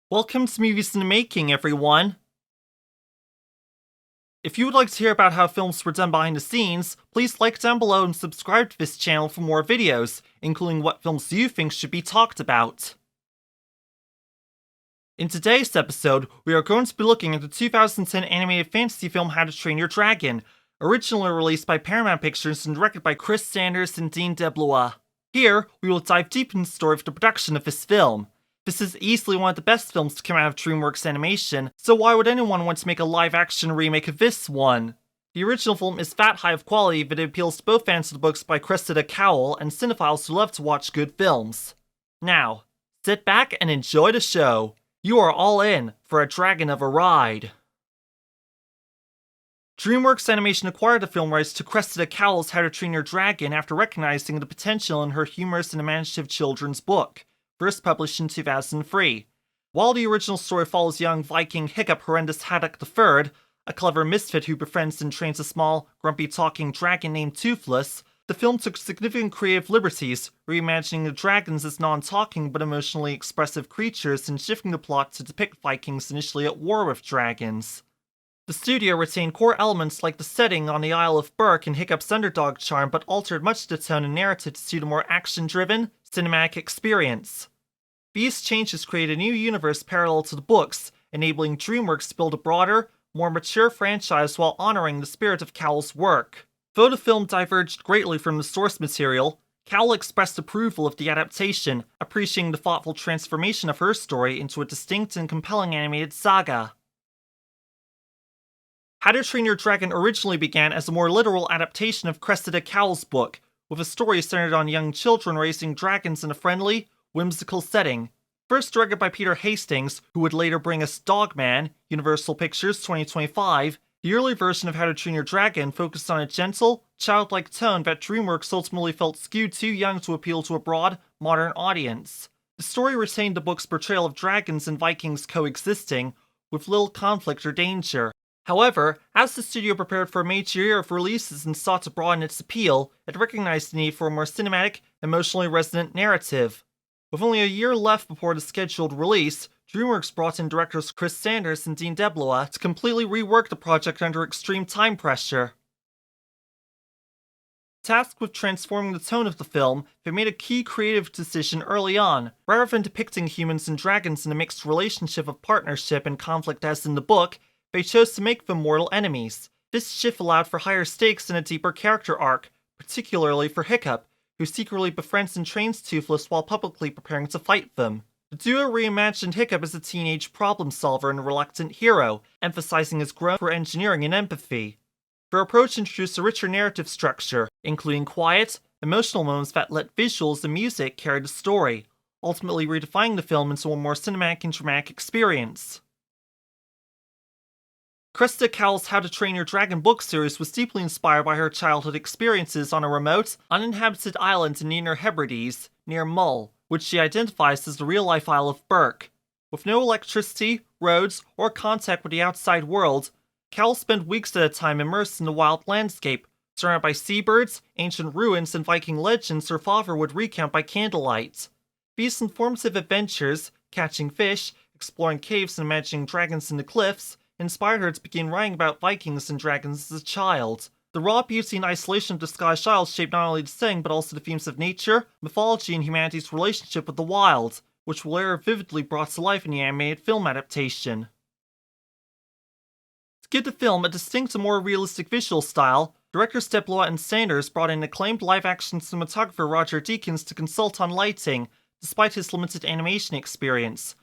Welcome to Movies in the Making, everyone! If you would like to hear about how films were done behind the scenes, please like down below and subscribe to this channel for more videos, including what films you think should be talked about. In today's episode, we are going to be looking at the 2010 animated fantasy film How to Train Your Dragon, originally released by Paramount Pictures and directed by Chris Sanders and Dean DeBlois. Here, we will dive deep into the story of the production of this film. This is easily one of the best films to come out of DreamWorks Animation, so why would anyone want to make a live-action remake of this one? The original film is that high of quality that it appeals to both fans of the books by Cressida Cowell and cinephiles who love to watch good films. Now, sit back and enjoy the show. You are all in for a dragon of a ride. DreamWorks Animation acquired the film rights to Cressida Cowell's How to Train Your Dragon after recognizing the potential in her humorous and imaginative children's book, first published in 2003. While the original story follows young Viking Hiccup Horrendous Haddock III, a clever misfit who befriends and trains a small, grumpy talking dragon named Toothless, the film took significant creative liberties, reimagining the dragons as non-talking but emotionally expressive creatures and shifting the plot to depict Vikings initially at war with dragons. The studio retained core elements like the setting on the Isle of Berk and Hiccup's underdog charm, but altered much of the tone and narrative to suit a more action-driven, cinematic experience. These changes create a new universe parallel to the books, enabling DreamWorks to build a broader, more mature franchise while honoring the spirit of Cowell's work. Though the film diverged greatly from the source material, Cowell expressed approval of the adaptation, appreciating the thoughtful transformation of her story into a distinct and compelling animated saga. How to Train Your Dragon originally began as a more literal adaptation of Cressida Cowell's book, with a story centered on young children raising dragons in a friendly, whimsical setting. First directed by Peter Hastings, who would later bring us Dogman, Universal Pictures 2025, the early version of How to Train Your Dragon focused on a gentle, childlike tone that DreamWorks ultimately felt skewed too young to appeal to a broad, modern audience. The story retained the book's portrayal of dragons and Vikings coexisting, with little conflict or danger. However, as the studio prepared for a major year of releases and sought to broaden its appeal, it recognized the need for a more cinematic, emotionally resonant narrative. With only a year left before the scheduled release, DreamWorks brought in directors Chris Sanders and Dean DeBlois to completely rework the project under extreme time pressure. Tasked with transforming the tone of the film, they made a key creative decision early on. Rather than depicting humans and dragons in a mixed relationship of partnership and conflict as in the book, they chose to make them mortal enemies. This shift allowed for higher stakes and a deeper character arc, particularly for Hiccup, who secretly befriends and trains Toothless while publicly preparing to fight them. The duo reimagined Hiccup as a teenage problem solver and a reluctant hero, emphasizing his growth for engineering and empathy. Their approach introduced a richer narrative structure, including quiet, emotional moments that let visuals and music carry the story, ultimately redefining the film into a more cinematic and dramatic experience. Cressida Cowell's How to Train Your Dragon book series was deeply inspired by her childhood experiences on a remote, uninhabited island in the Inner Hebrides, near Mull, which she identifies as the real-life Isle of Berk. With no electricity, roads, or contact with the outside world, Cowell spent weeks at a time immersed in the wild landscape, surrounded by seabirds, ancient ruins, and Viking legends her father would recount by candlelight. These informative adventures, catching fish, exploring caves, and imagining dragons in the cliffs, inspired her to begin writing about Vikings and dragons as a child. The raw beauty and isolation of the Scottish Isles shaped not only the setting but also the themes of nature, mythology, and humanity's relationship with the wild, which were later vividly brought to life in the animated film adaptation. To give the film a distinct and more realistic visual style, directors DeBlois and Sanders brought in acclaimed live-action cinematographer Roger Deakins to consult on lighting, despite his limited animation experience.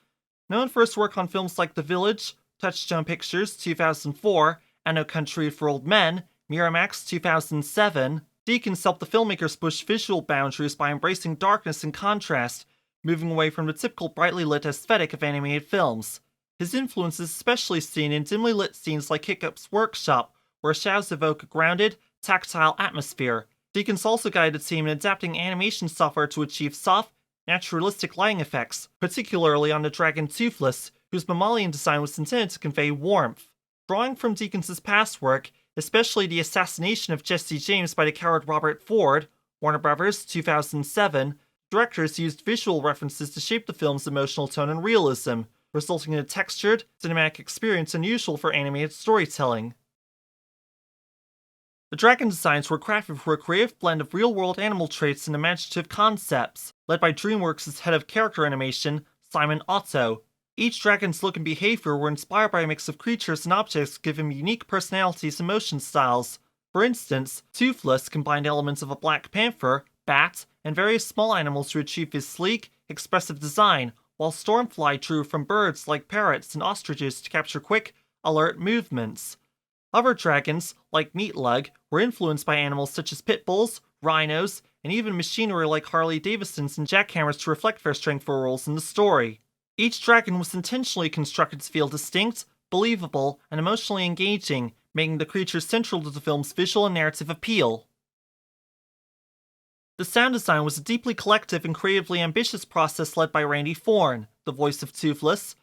Known for his work on films like The Village, Touchstone Pictures 2004, and No Country for Old Men, Miramax 2007, Deakins helped the filmmakers push visual boundaries by embracing darkness and contrast, moving away from the typical brightly lit aesthetic of animated films. His influence is especially seen in dimly lit scenes like Hiccup's workshop, where shadows evoke a grounded, tactile atmosphere. Deakins also guided the team in adapting animation software to achieve soft, naturalistic lighting effects, particularly on the dragon Toothless, whose mammalian design was intended to convey warmth. Drawing from Deakins' past work, especially the assassination of Jesse James by the coward Robert Ford, Warner Bros. 2007, directors used visual references to shape the film's emotional tone and realism, resulting in a textured, cinematic experience unusual for animated storytelling. The dragon designs were crafted for a creative blend of real-world animal traits and imaginative concepts, led by DreamWorks' head of character animation, Simon Otto. Each dragon's look and behavior were inspired by a mix of creatures and objects, giving them unique personalities and motion styles. For instance, Toothless combined elements of a black panther, bat, and various small animals to achieve his sleek, expressive design, while Stormfly drew from birds like parrots and ostriches to capture quick, alert movements. Other dragons, like Meatlug, were influenced by animals such as pit bulls, rhinos, and even machinery like Harley-Davidsons and jackhammers to reflect their strength roles in the story. Each dragon was intentionally constructed to feel distinct, believable, and emotionally engaging, making the creatures central to the film's visual and narrative appeal. The sound design was a deeply collective and creatively ambitious process led by Randy Thorne, the voice of Toothless,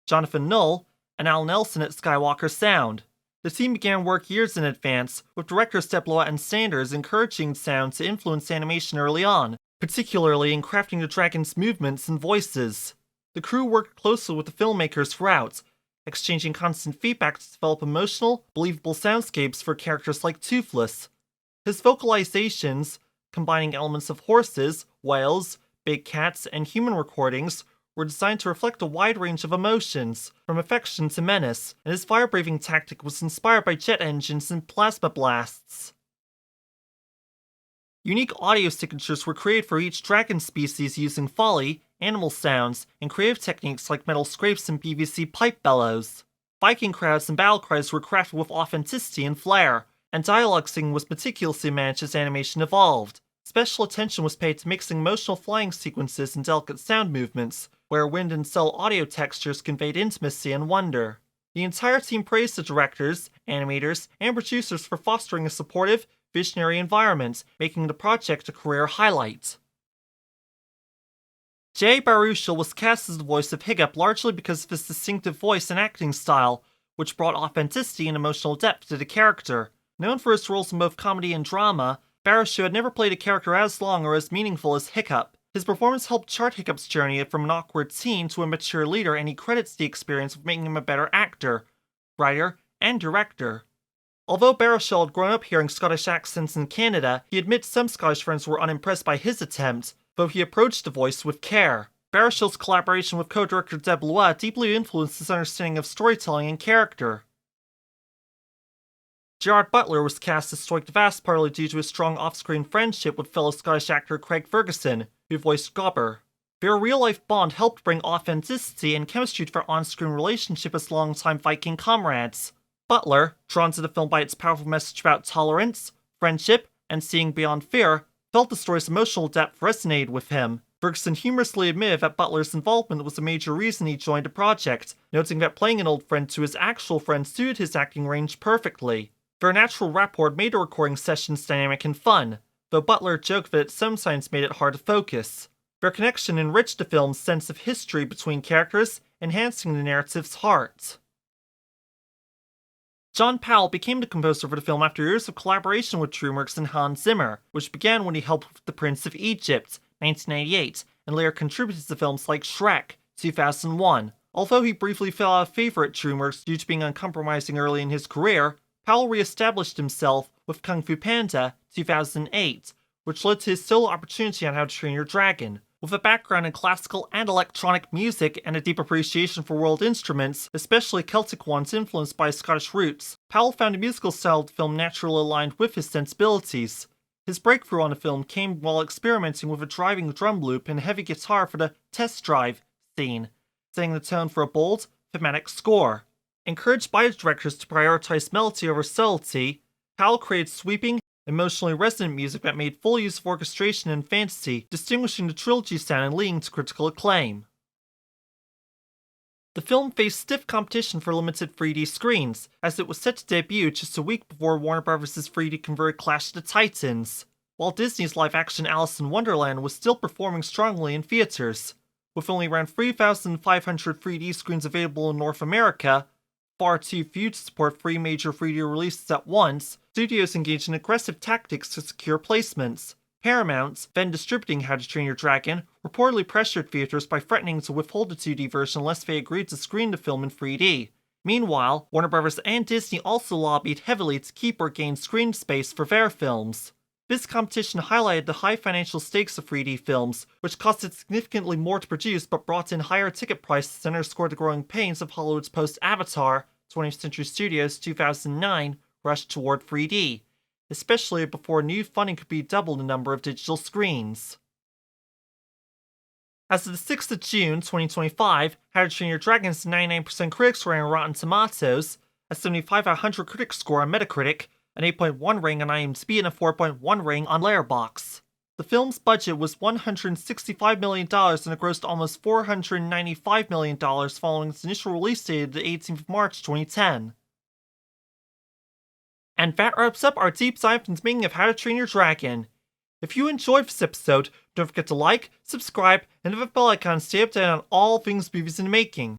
Jonathan Null, and Al Nelson at Skywalker Sound. The team began work years in advance, with directors DeBlois and Sanders encouraging sound to influence animation early on, particularly in crafting the dragon's movements and voices. The crew worked closely with the filmmakers throughout, exchanging constant feedback to develop emotional, believable soundscapes for characters like Toothless. His vocalizations, combining elements of horses, whales, big cats, and human recordings, were designed to reflect a wide range of emotions, from affection to menace, and his fire-breathing tactic was inspired by jet engines and plasma blasts. Unique audio signatures were created for each dragon species using foley, animal sounds, and creative techniques like metal scrapes and PVC pipe bellows. Viking crowds and battle cries were crafted with authenticity and flair, and dialogue singing was meticulously managed as animation evolved. Special attention was paid to mixing emotional flying sequences and delicate sound movements, where wind and cell audio textures conveyed intimacy and wonder. The entire team praised the directors, animators, and producers for fostering a supportive, visionary environment, making the project a career highlight. Jay Baruchel was cast as the voice of Hiccup largely because of his distinctive voice and acting style, which brought authenticity and emotional depth to the character. Known for his roles in both comedy and drama, Baruchel had never played a character as long or as meaningful as Hiccup. His performance helped chart Hiccup's journey from an awkward teen to a mature leader, and he credits the experience with making him a better actor, writer, and director. Although Baruchel had grown up hearing Scottish accents in Canada, he admits some Scottish friends were unimpressed by his attempt, though he approached the voice with care. Baruchel's collaboration with co-director DeBlois deeply influenced his understanding of storytelling and character. Gerard Butler was cast as Stoic the Vast partly due to his strong off-screen friendship with fellow Scottish actor Craig Ferguson, who voiced Gobber. Their real-life bond helped bring authenticity and chemistry to their on-screen relationship as longtime Viking comrades. Butler, drawn to the film by its powerful message about tolerance, friendship, and seeing beyond fear, felt the story's emotional depth resonated with him. Ferguson humorously admitted that Butler's involvement was a major reason he joined the project, noting that playing an old friend to his actual friend suited his acting range perfectly. Their natural rapport made the recording sessions dynamic and fun, though Butler joked that it sometimes made it hard to focus. Their connection enriched the film's sense of history between characters, enhancing the narrative's heart. John Powell became the composer for the film after years of collaboration with DreamWorks and Hans Zimmer, which began when he helped with The Prince of Egypt, 1998, and later contributed to films like Shrek, 2001. Although he briefly fell out of favor at DreamWorks due to being uncompromising early in his career, Powell re-established himself with Kung Fu Panda, 2008, which led to his solo opportunity on How to Train Your Dragon. With a background in classical and electronic music and a deep appreciation for world instruments, especially Celtic ones influenced by Scottish roots, Powell found a musical style of the film naturally aligned with his sensibilities. His breakthrough on the film came while experimenting with a driving drum loop and heavy guitar for the test drive scene, setting the tone for a bold, thematic score. Encouraged by his directors to prioritize melody over subtlety, Powell created sweeping, emotionally resonant music that made full use of orchestration and fantasy, distinguishing the trilogy sound and leading to critical acclaim. The film faced stiff competition for limited 3D screens, as it was set to debut just a week before Warner Bros.' 3D converted Clash of the Titans, while Disney's live-action Alice in Wonderland was still performing strongly in theaters. With only around 3,500 3D screens available in North America, far too few to support 3 major 3D releases at once, studios engaged in aggressive tactics to secure placements. Paramount, then distributing How to Train Your Dragon, reportedly pressured theaters by threatening to withhold the 2D version unless they agreed to screen the film in 3D. Meanwhile, Warner Bros. And Disney also lobbied heavily to keep or gain screen space for their films. This competition highlighted the high financial stakes of 3D films, which costed significantly more to produce but brought in higher ticket prices and underscored the growing pains of Hollywood's post-Avatar, 20th Century Studios' 2009, rush toward 3D, especially before new funding could be double the number of digital screens. As of the 6th of June 2025, How to Train Your Dragon has a 99% critic score on Rotten Tomatoes, a 75 out of 100 critic score on Metacritic, an 8.1 rating on IMDb, and a 4.1 rating on Letterboxd. The film's budget was $165 million and it grossed almost $495 million following its initial release date of the 18th of March 2010. And that wraps up our deep dive into the making of How to Train Your Dragon. If you enjoyed this episode, don't forget to like, subscribe, and hit the bell icon to stay updated on all things movies in the making.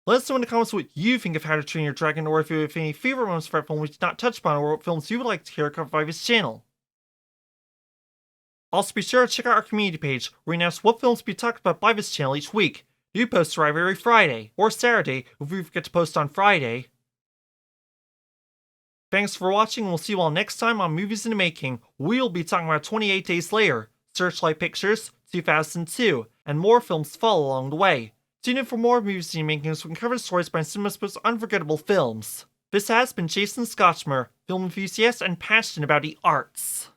Let us know in the comments what you think of How to Train Your Dragon, or if you have any favorite moments for that film we did not touch upon, or what films you would like to hear covered by this channel. Also be sure to check out our community page, where we announce what films will be talked about by this channel each week. New posts arrive every Friday, or Saturday if we forget to post on Friday. Thanks for watching, and we'll see you all next time on Movies in the Making. We'll be talking about 28 Days Later, Searchlight Pictures, 2002, and more films to follow along the way. Tune in for more Movies in the Making so we can cover the stories behind cinema's most unforgettable films. This has been Jason Scotchmer, film enthusiast and passionate about the arts.